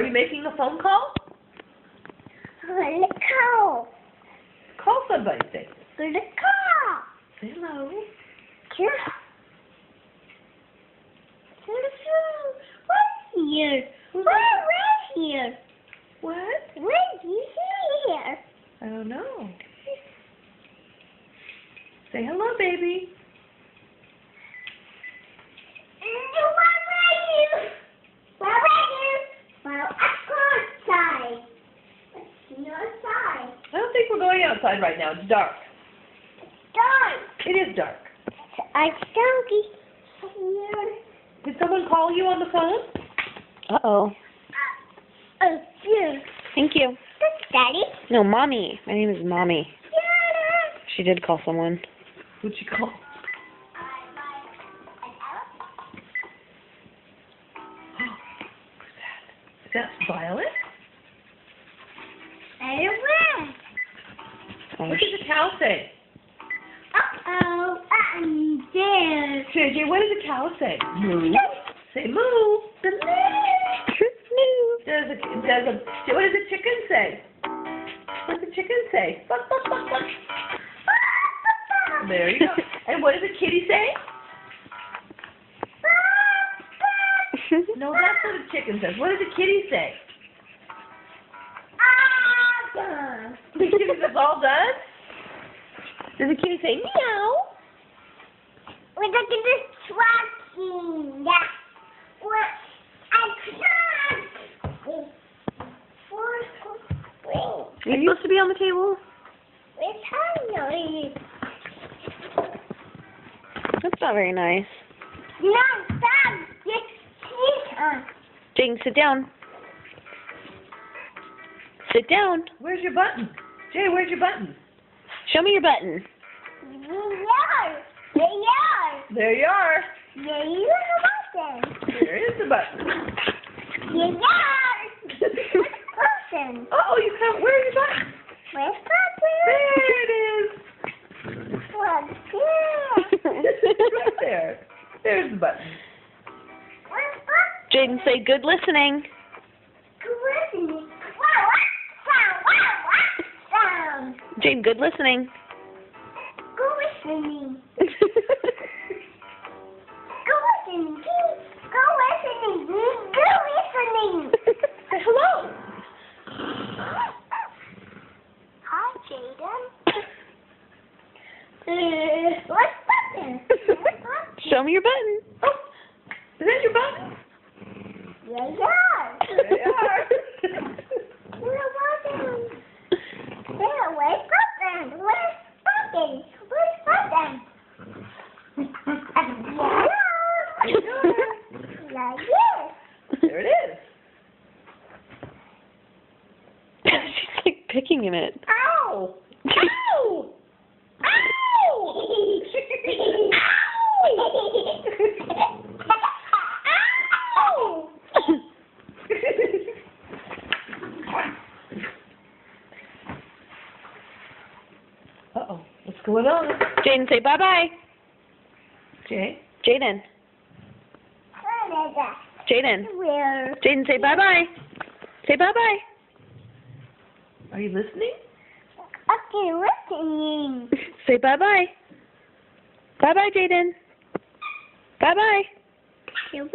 Are you making a phone call? Gonna call. Call somebody. Say Gonna call. hello. What's here? Where's here? What? Where's here? I don't know. Say hello, baby. Where are you? Well, outside. You're outside. I don't think we're going outside right now. It's dark. Dark. It is dark. I don't here. Did someone call you on the phone? Uh-oh. Oh, here. Thank you. That's Daddy. No, Mommy. My name is Mommy. Yeah. She did call someone. Who'd you call? Is that Violet? Anyway. What does the cow say? Uh-oh. I'm there. JJ, what does a cow say? Moo. Say moo. The moo. What does a chicken say? What does a chicken say? Buck, buck, buck, buck. There you go. And what does a kitty say? No, that's what a chicken says. What does a kitty say? The kitty says all done? Does a kitty say meow? We're looking at this tracking. Are you supposed to be on the table? That's not very nice. Jaden, sit down. Sit down. Where's your button? Jay, where's your button? Show me your button. There you are. There is the button. Oh, you have. Where's your button? There it is. Right there. There's the button. Jaden, say good listening. Jaden, good listening. Say hello. Hi, Jaden. What's button? Show me your button. Oh, is that your button? Yeah. There you are. Where's button? Like this. There it is. She's like picking in it. Ow! Ow! Uh-oh. What's going on? Jaden, say bye-bye. Jay? Jaden. Jaden. Where? Jaden, say bye-bye. Say bye-bye. Are you listening? Okay, listening. Say bye-bye. Bye-bye, Jaden. Bye-bye. Where?